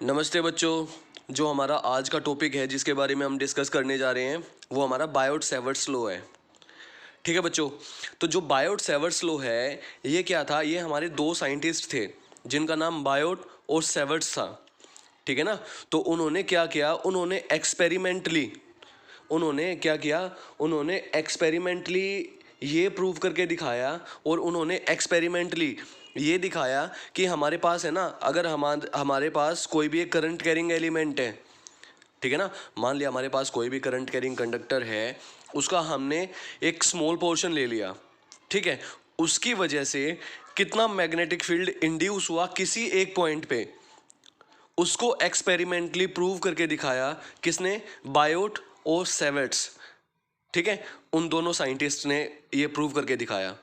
नमस्ते बच्चों। जो हमारा आज का टॉपिक है जिसके बारे में हम डिस्कस करने जा रहे हैं वो हमारा बायोट-सैवर्ट्स लॉ है। ठीक है बच्चों। तो जो बायोट-सैवर्ट्स लॉ है ये क्या था, ये हमारे दो साइंटिस्ट थे जिनका नाम बायोट और सैवर्ट्स था। ठीक है ना। तो उन्होंने क्या किया, उन्होंने एक्सपेरिमेंटली ये प्रूव करके दिखाया, और उन्होंने एक्सपेरिमेंटली ये दिखाया कि हमारे पास है ना, अगर हमारे पास कोई भी एक करंट कैरिंग एलिमेंट है, ठीक है ना, मान लिया हमारे पास कोई भी करंट कैरिंग कंडक्टर है, उसका हमने एक स्मॉल पोर्शन ले लिया, ठीक है, उसकी वजह से कितना मैग्नेटिक फील्ड इंड्यूस हुआ किसी एक पॉइंट पे, उसको एक्सपेरिमेंटली प्रूव करके दिखाया। किसने? बायोट और सैवर्ट्स। ठीक है, उन दोनों साइंटिस्ट ने ये प्रूव करके दिखाया।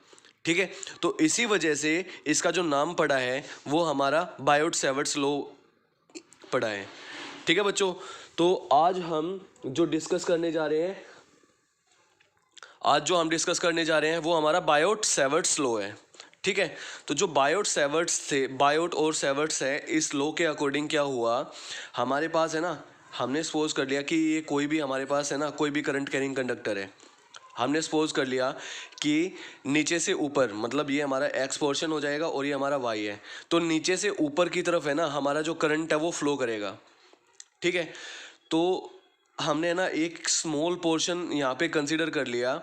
ठीक है, तो इसी वजह से इसका जो नाम पड़ा है वो हमारा बायोट-सैवर्ट्स लॉ पड़ा है। ठीक है बच्चों। तो आज हम जो डिस्कस करने जा रहे हैं वो हमारा बायोट-सैवर्ट्स लॉ है। ठीक है, तो जो बायोट और सैवर्ट्स है, इस लॉ के अकॉर्डिंग क्या हुआ, हमारे पास है ना, हमने सपोज कर लिया कि ये कोई भी हमारे पास है ना, कोई भी करंट कैरिंग कंडक्टर है। हमने सपोज कर लिया कि नीचे से ऊपर, मतलब ये हमारा एक्स पोर्शन हो जाएगा और ये हमारा वाई है, तो नीचे से ऊपर की तरफ है ना हमारा जो करंट है वो फ्लो करेगा। ठीक है, तो हमने ना एक स्मॉल पोर्शन यहाँ पे कंसीडर कर लिया।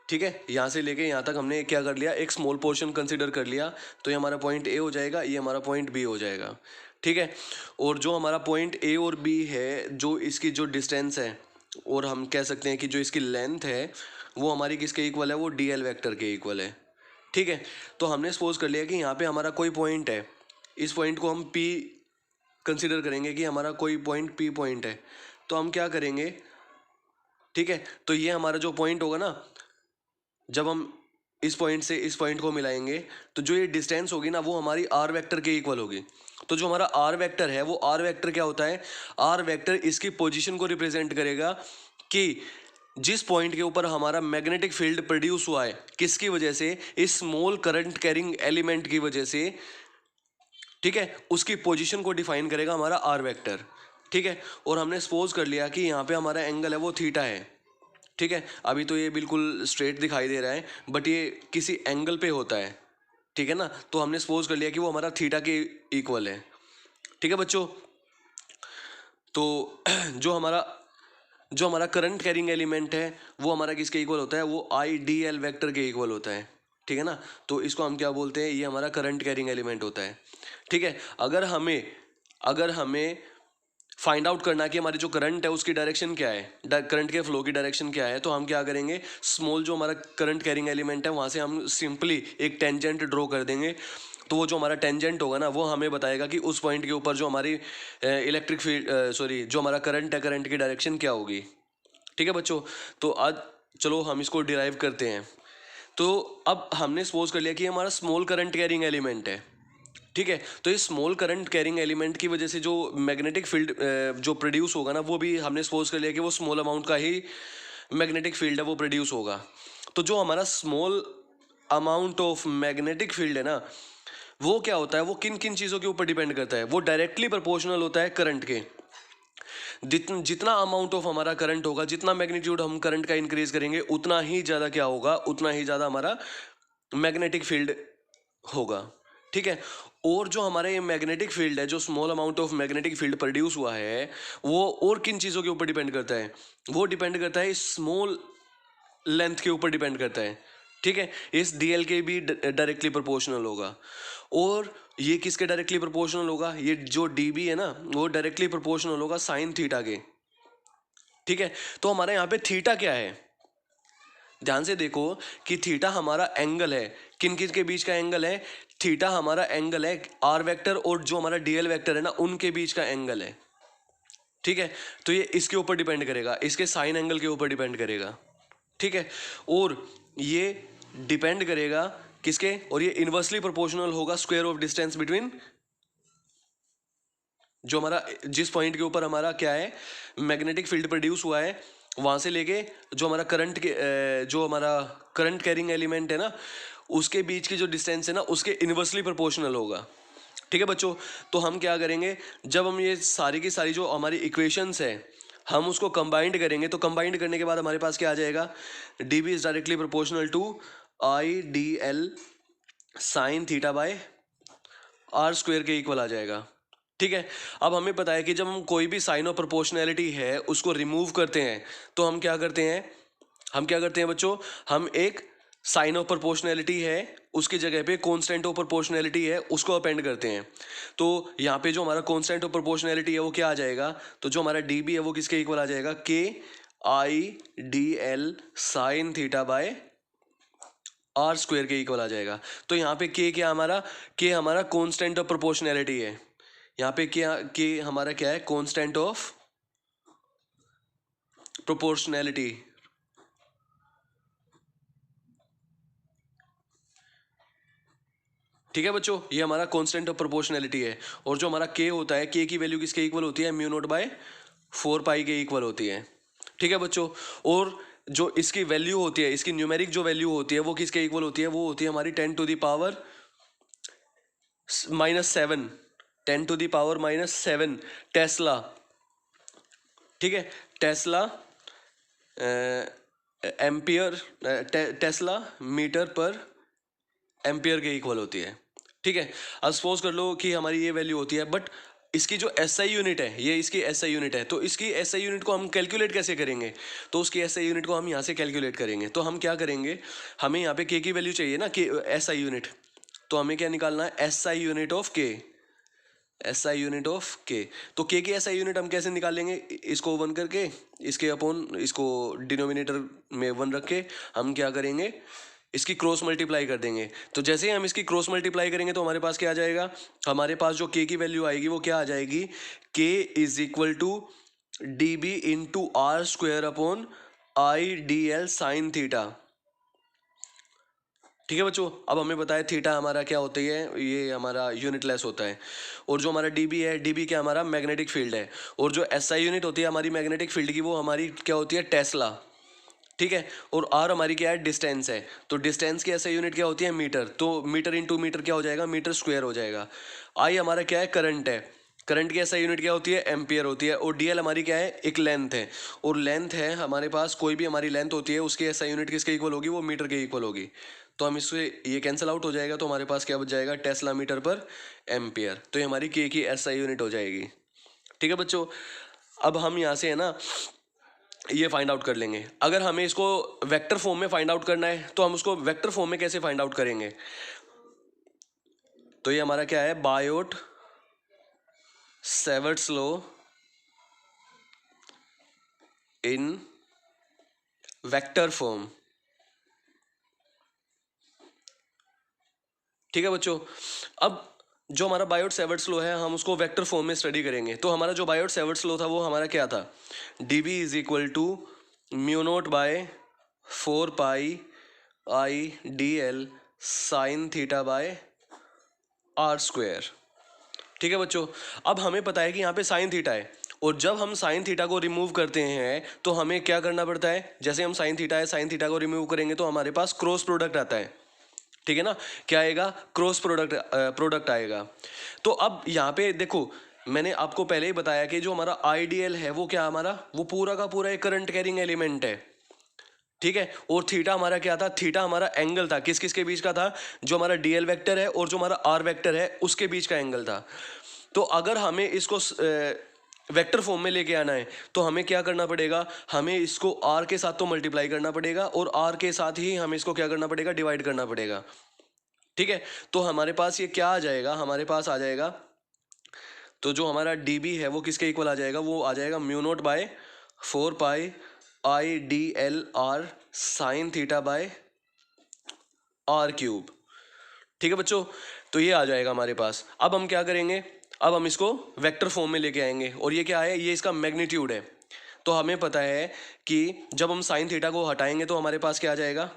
ठीक है, यहाँ से लेके यहाँ तक हमने क्या कर लिया, एक स्मॉल पोर्शन कंसीडर कर लिया। तो ये हमारा पॉइंट ए हो जाएगा, ये हमारा पॉइंट बी हो जाएगा। ठीक है, और जो हमारा पॉइंट ए और बी है, जो इसकी जो डिस्टेंस है, और हम कह सकते हैं कि जो इसकी लेंथ है वो हमारी किसके इक्वल है, वो डी एल वैक्टर के इक्वल है। ठीक है, तो हमने सपोज कर लिया कि यहाँ पे हमारा कोई पॉइंट है, इस पॉइंट को हम पी कंसीडर करेंगे कि हमारा कोई पॉइंट पी पॉइंट है। तो हम क्या करेंगे, ठीक है, तो ये हमारा जो पॉइंट होगा ना, जब हम इस पॉइंट से इस पॉइंट को मिलाएंगे तो जो ये डिस्टेंस होगी ना वो हमारी आर वेक्टर के इक्वल होगी। तो जो हमारा आर वेक्टर है, वो आर वेक्टर क्या होता है, आर वेक्टर इसकी पोजीशन को रिप्रेजेंट करेगा कि जिस पॉइंट के ऊपर हमारा मैग्नेटिक फील्ड प्रोड्यूस हुआ है, किसकी वजह से, इस स्मॉल करंट कैरिंग एलिमेंट की वजह से। ठीक है, उसकी पोजीशन को डिफाइन करेगा हमारा आर वेक्टर। ठीक है, और हमने सपोज कर लिया कि यहाँ पे हमारा एंगल है वो थीटा है। ठीक है, अभी तो ये बिल्कुल स्ट्रेट दिखाई दे रहा है, बट ये किसी एंगल पे होता है। ठीक है ना, तो हमने सपोज कर लिया कि वो हमारा थीटा के इक्वल है। ठीक है बच्चों। तो जो हमारा करंट कैरिंग एलिमेंट है वो हमारा किसके इक्वल होता है, वो आई डी एल वैक्टर के इक्वल होता है। ठीक है ना, तो इसको हम क्या बोलते हैं, ये हमारा करंट कैरिंग एलिमेंट होता है। ठीक है, अगर हमें फाइंड आउट करना कि हमारी जो करंट है उसकी डायरेक्शन क्या है, करंट के फ्लो की डायरेक्शन क्या है, तो हम क्या करेंगे, स्मॉल जो हमारा करंट कैरिंग एलिमेंट है वहाँ से हम सिंपली एक टेंजेंट ड्रॉ कर देंगे। तो वो जो हमारा टेंजेंट होगा ना वो हमें बताएगा कि उस पॉइंट के ऊपर जो हमारी इलेक्ट्रिक फील्ड जो हमारा करंट है, करंट की डायरेक्शन क्या होगी। ठीक है बच्चों। तो आज चलो हम इसको डिराइव करते हैं। तो अब हमने सपोज कर लिया कि हमारा स्मॉल करंट कैरिंग एलिमेंट है। ठीक है, तो इस स्मॉल करंट कैरिंग एलिमेंट की वजह से जो मैग्नेटिक फील्ड जो प्रोड्यूस होगा ना, वो भी हमने सपोज कर लिया कि वो स्मॉल अमाउंट का ही मैग्नेटिक फील्ड है वो प्रोड्यूस होगा। तो जो हमारा small amount of magnetic field है ना, वो क्या होता है, वो किन किन चीज़ों के ऊपर डिपेंड करता है, वो डायरेक्टली प्रोपोर्शनल होता है करंट के। जितना अमाउंट ऑफ हमारा करंट होगा, जितना मैग्नीट्यूड हम करंट का इंक्रीज करेंगे, उतना ही ज़्यादा क्या होगा, उतना ही ज़्यादा हमारा मैग्नेटिक फील्ड होगा। ठीक है, और जो हमारा ये मैग्नेटिक फील्ड है, जो small amount of magnetic field produce हुआ है, वो और किन चीज़ों के ऊपर डिपेंड करता है, वो डिपेंड करता है स्मॉल लेंथ के ऊपर डिपेंड करता है। ठीक है, इस डीएल के भी डायरेक्टली प्रोपोर्शनल होगा। और ये किसके डायरेक्टली प्रोपोर्शनल होगा, ये जो डीबी है ना वो डायरेक्टली प्रोपोर्शनल होगा साइन थीटा के। ठीक है, तो हमारे यहाँ पे थीटा क्या है, ध्यान से देखो कि थीटा हमारा एंगल है, किन किन के बीच का एंगल है, थीटा हमारा एंगल है आर वेक्टर और जो हमारा डीएल वेक्टर है ना उनके बीच का एंगल है। ठीक है, तो ये इसके ऊपर डिपेंड करेगा, इसके साइन एंगल के ऊपर डिपेंड करेगा। ठीक है, और ये डिपेंड करेगा किसके, और ये इनवर्सली प्रोपोर्शनल होगा स्क्वायर ऑफ डिस्टेंस बिटवीन, जो हमारा जिस पॉइंट के ऊपर हमारा क्या है मैग्नेटिक फील्ड प्रोड्यूस हुआ है, वहां से लेके जो हमारा करंट कैरिंग एलिमेंट है ना उसके बीच की जो डिस्टेंस है ना उसके इनवर्सली प्रोपोर्शनल होगा। ठीक है बच्चों, तो हम क्या करेंगे, जब हम ये सारी की सारी जो हमारी इक्वेशंस है हम उसको कंबाइंड करेंगे, तो कंबाइंड करने के बाद हमारे पास क्या आ जाएगा, D B is directly proportional to I D L sine theta by R square के इक्वल आ जाएगा। ठीक है, अब हमें पता है कि जब हम कोई भी साइन ऑफ प्रोपोर्शनैलिटी है उसको रिमूव करते हैं तो हम क्या करते हैं बच्चों, हम एक साइन ऑफ प्रोपोर्शनैलिटी है उसकी जगह पे कांस्टेंट ऑफ प्रोपोर्शनैलिटी है उसको अपेंड करते हैं। तो यहाँ पे जो हमारा कांस्टेंट ऑफ प्रोपोर्शनैलिटी है वो क्या आ जाएगा, तो जो हमारा डी बी है वो किसके इक्वल आ जाएगा, के I D L sine theta by R square के इक्वल आ जाएगा। तो यहाँ पे के हमारा कांस्टेंट ऑफ प्रोपोर्शनैलिटी है, यहाँ पे के हमारा क्या है, कांस्टेंट ऑफ प्रोपोर्शनैलिटी। ठीक है बच्चों, ये हमारा कांस्टेंट ऑफ प्रोपोर्शनैलिटी है। और जो हमारा के होता है, के की वैल्यू किसके इक्वल होती है, म्यू नॉट बाय 4 पाई के इक्वल होती है। ठीक है बच्चों, और जो इसकी वैल्यू होती है, इसकी न्यूमेरिक जो वैल्यू होती है वो किसके इक्वल होती है, वो होती है हमारी 10 to the power -7, 10 to the power -7 tesla. ठीक है, टेस्ला एम्पियर, टेस्ला मीटर पर एम्पियर के इक्वल होती है। ठीक है, अब सपोज कर लो कि हमारी ये वैल्यू होती है, बट इसकी जो एसआई यूनिट है, ये इसकी एसआई यूनिट है, तो इसकी एसआई यूनिट को हम कैलकुलेट कैसे करेंगे, तो उसकी एसआई यूनिट को हम यहाँ से कैलकुलेट करेंगे। तो हम क्या करेंगे, हमें यहाँ पे के की वैल्यू चाहिए ना, के एसआई यूनिट, तो हमें क्या निकालना है, एसआई यूनिट ऑफ के, एसआई यूनिट ऑफ के। तो के की एसआई यूनिट हम कैसे निकालेंगे, इसको 1 करके इसके अपॉन इसको डिनोमिनेटर में 1 रख के हम क्या करेंगे, इसकी क्रॉस मल्टीप्लाई कर देंगे। तो जैसे ही हम इसकी क्रॉस मल्टीप्लाई करेंगे तो हमारे पास क्या आ जाएगा, हमारे पास जो के की वैल्यू आएगी वो क्या आ जाएगी, K is equal to D B into R square upon I D L sine theta. ठीक है बच्चों, अब हमें बताया थीटा हमारा क्या होती है, ये हमारा यूनिटलेस होता है। और जो हमारा डीबी है, डीबी क्या हमारा मैग्नेटिक फील्ड है। और जो एसआई यूनिट होती है हमारी मैग्नेटिक फील्ड की, वो हमारी क्या होती है, टेस्ला। ठीक है, और आर हमारी क्या है, डिस्टेंस है। तो डिस्टेंस की एसआई यूनिट क्या होती है, मीटर। तो मीटर इंटू मीटर क्या हो जाएगा, मीटर स्क्वायर हो जाएगा। आई हमारा क्या है, करंट है। करंट की एसआई यूनिट क्या होती है, एम्पियर होती है। और डीएल हमारी क्या है, एक लेंथ है। और लेंथ है हमारे पास, कोई भी हमारी लेंथ होती है उसकी एसआई यूनिट किसके इक्वल होगी, वो मीटर के इक्वल होगी। तो हम इससे ये कैंसिल आउट हो जाएगा, तो हमारे पास क्या बच जाएगा, टेस्ला मीटर पर एम्पियर। तो ये हमारी के की एसआई यूनिट हो जाएगी। ठीक है बच्चों, अब हम यहाँ से है ना ये फाइंड आउट कर लेंगे। अगर हमें इसको वेक्टर फॉर्म में फाइंड आउट करना है तो हम उसको वेक्टर फॉर्म में कैसे फाइंड आउट करेंगे, तो ये हमारा क्या है, Biot Savart's law in vector form. ठीक है बच्चों, अब जो हमारा बायोट सेवर्ट्स लॉ है हम उसको वेक्टर फॉर्म में स्टडी करेंगे। तो हमारा जो बायोट सेवर्ट्स लॉ था वो हमारा क्या था, D B is equal to mu naught by 4 pi I D L sine theta by R square. ठीक है बच्चों, अब हमें पता है कि यहाँ पे साइन थीटा है, और जब हम साइन थीटा को रिमूव करते हैं तो हमें क्या करना पड़ता है, जैसे हम साइन थीटा है, साइन थीटा को रिमूव करेंगे तो हमारे पास क्रॉस प्रोडक्ट आता है। ठीक है ना, क्या आएगा, क्रॉस प्रोडक्ट आएगा। तो अब यहाँ पे देखो, मैंने आपको पहले ही बताया कि जो हमारा आईडीएल है वो क्या हमारा, वो पूरा का पूरा एक करंट कैरिंग एलिमेंट है। ठीक है, और थीटा हमारा क्या था, थीटा हमारा एंगल था, किस किस के बीच का था, जो हमारा डीएल वेक्टर है और जो हमारा आर वेक्टर है उसके बीच का एंगल था। तो अगर हमें इसको वेक्टर फॉर्म में लेके आना है तो हमें क्या करना पड़ेगा, हमें इसको आर के साथ तो मल्टीप्लाई करना पड़ेगा और आर के साथ ही हमें इसको क्या करना पड़ेगा, डिवाइड करना पड़ेगा। ठीक है, तो हमारे पास ये क्या आ जाएगा, हमारे पास आ जाएगा, तो जो हमारा डी बी है वो किसके इक्वल आ जाएगा, वो आ जाएगा mu naught by 4 pi I D L R sine theta by R cube. ठीक है बच्चों, तो ये आ जाएगा हमारे पास। अब हम क्या करेंगे, अब हम इसको वेक्टर फॉर्म में लेके आएंगे, और ये क्या है, ये इसका मैग्नीट्यूड है। तो हमें पता है कि जब हम साइन थीटा को हटाएंगे तो हमारे पास क्या आ जाएगा,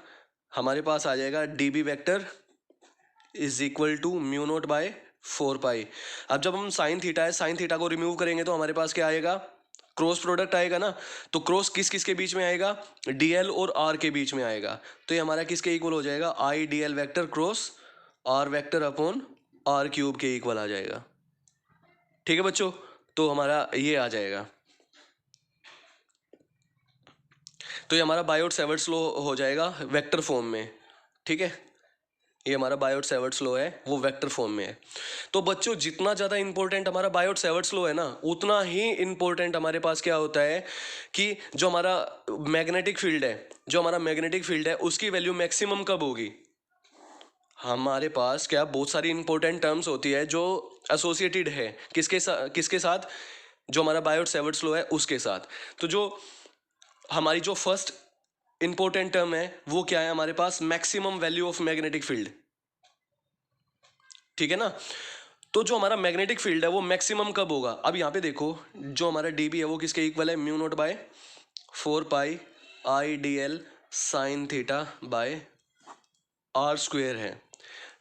हमारे पास आ जाएगा D B vector is equal to mu naught by 4 pi. अब जब हम साइन थीटा है, साइन थीटा को रिमूव करेंगे तो हमारे पास क्या आएगा, क्रॉस प्रोडक्ट आएगा ना। तो क्रॉस किस किस के बीच में आएगा, डीएल और आर के बीच में आएगा। तो ये हमारा किसके इक्वल हो जाएगा, I D L vector cross R vector upon R cube के इक्वल आ जाएगा। ठीक है बच्चों, तो हमारा ये आ जाएगा। तो ये हमारा बायोट सेवर्ट्स लॉ हो जाएगा वेक्टर फॉर्म में। ठीक है, ये हमारा बायोट सेवर्ट्स लॉ है, वो वेक्टर फॉर्म में है। तो बच्चों जितना ज़्यादा इंपॉर्टेंट हमारा बायोट सेवर्ट्स लॉ है ना, उतना ही इंपॉर्टेंट हमारे पास क्या होता है कि जो हमारा मैग्नेटिक फील्ड है, उसकी वैल्यू मैक्सिमम कब होगी। हमारे पास क्या बहुत सारी इंपॉर्टेंट टर्म्स होती है जो एसोसिएटेड है किसके साथ, जो हमारा बायोट सेवर्ट्स लॉ है उसके साथ। तो जो हमारी जो फर्स्ट इंपॉर्टेंट टर्म है वो क्या है हमारे पास, maximum value of magnetic field. ठीक है ना, तो जो हमारा मैग्नेटिक फील्ड है वो मैक्सिमम कब होगा। अब यहाँ पे देखो, जो हमारा dB है वो किसके इक्वल है, mu naught by 4 pi IDL sine theta by R square है।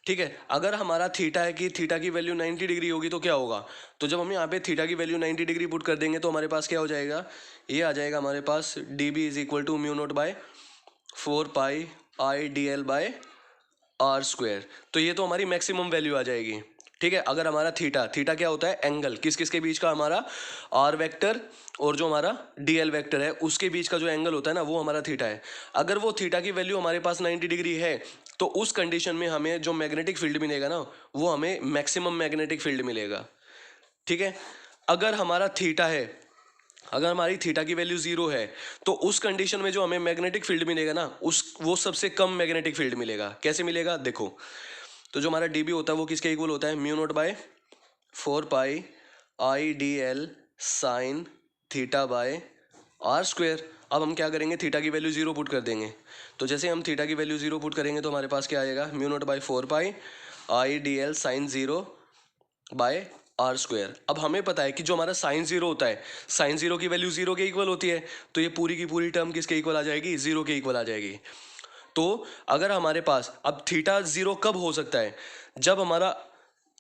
ठीक है, अगर हमारा थीटा है कि थीटा की वैल्यू 90 डिग्री होगी तो क्या होगा, तो जब हम यहाँ पे थीटा की वैल्यू 90 डिग्री पुट कर देंगे तो हमारे पास क्या हो जाएगा, ये आ जाएगा हमारे पास dB is equal to mu naught by 4 pi IDL by R square. तो ये तो हमारी मैक्सिमम वैल्यू आ जाएगी। ठीक है, अगर हमारा थीटा क्या होता है, एंगल किस किस के बीच का, हमारा आर वेक्टर और जो हमारा DL वेक्टर है उसके बीच का जो एंगल होता है ना, वो हमारा थीटा है। अगर वो थीटा की वैल्यू हमारे पास 90 डिग्री है तो उस कंडीशन में हमें जो मैग्नेटिक फील्ड मिलेगा ना, वो हमें मैक्सिमम मैग्नेटिक फील्ड मिलेगा। ठीक है, अगर हमारा थीटा है, अगर हमारी थीटा की वैल्यू 0 है तो उस कंडीशन में जो हमें मैग्नेटिक फील्ड मिलेगा ना, वो सबसे कम मैग्नेटिक फील्ड मिलेगा। कैसे मिलेगा देखो, तो जो हमारा dB होता है वो किसके इक्वल होता है, mu naught by 4 pi IDL sine theta by R square. अब हम क्या करेंगे, थीटा की वैल्यू 0 पुट कर देंगे। तो जैसे हम थीटा की वैल्यू 0 पुट करेंगे तो हमारे पास क्या आएगा, mu naught by 4 pi IDL sine 0 by R square. अब हमें पता है कि जो हमारा साइन 0 होता है, साइन 0 की वैल्यू 0 के इक्वल होती है, तो ये पूरी की पूरी टर्म किसके इक्वल आ जाएगी, 0 के इक्वल आ जाएगी। तो अगर हमारे पास अब थीटा 0 कब हो सकता है, जब हमारा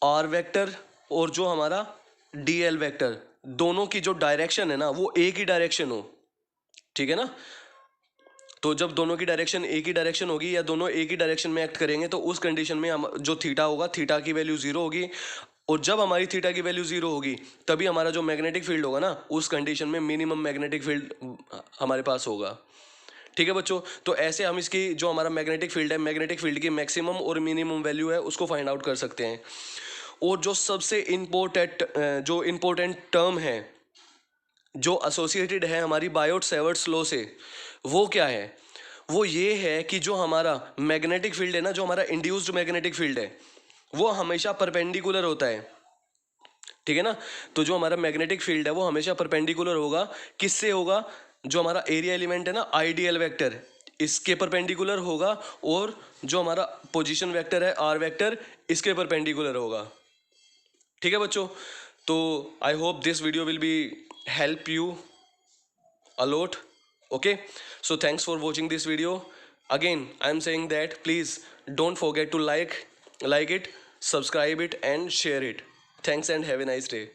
आर वेक्टर और जो हमारा DL वेक्टर दोनों की जो डायरेक्शन है ना, वो एक ही डायरेक्शन हो। ठीक है ना, तो जब दोनों की डायरेक्शन एक ही डायरेक्शन होगी या दोनों एक ही डायरेक्शन में एक्ट करेंगे तो उस कंडीशन में हम जो थीटा होगा, थीटा की वैल्यू 0 होगी। और जब हमारी थीटा की वैल्यू 0 होगी तभी हमारा जो मैग्नेटिक फील्ड होगा ना, उस कंडीशन में मिनिमम मैग्नेटिक फील्ड हमारे पास होगा। ठीक है बच्चों, तो ऐसे हम इसकी जो हमारा मैग्नेटिक फील्ड है, मैग्नेटिक फील्ड की मैक्सिमम और मिनिमम वैल्यू है उसको फाइंड आउट कर सकते हैं। और जो सबसे इम्पोर्टेंट टर्म है जो एसोसिएटेड है हमारी बायोट सेवर्ट्स लॉ से, वो क्या है, वो ये है कि जो हमारा मैग्नेटिक फील्ड है ना, जो हमारा इंड्यूस्ड मैग्नेटिक फील्ड है वो हमेशा परपेंडिकुलर होता है। ठीक है ना, तो जो हमारा मैग्नेटिक फील्ड है वो हमेशा परपेंडिकुलर होगा। किससे होगा, जो हमारा एरिया एलिमेंट है ना IDL वेक्टर, इसके परपेंडिकुलर होगा। और जो हमारा पोजीशन वेक्टर है R वेक्टर, इसके परपेंडिकुलर होगा। ठीक है बच्चों, तो I hope this video will be help you a lot. Okay, so thanks for watching this video. Again I am saying that please don't forget to like it, subscribe it and share it. Thanks and have a nice day.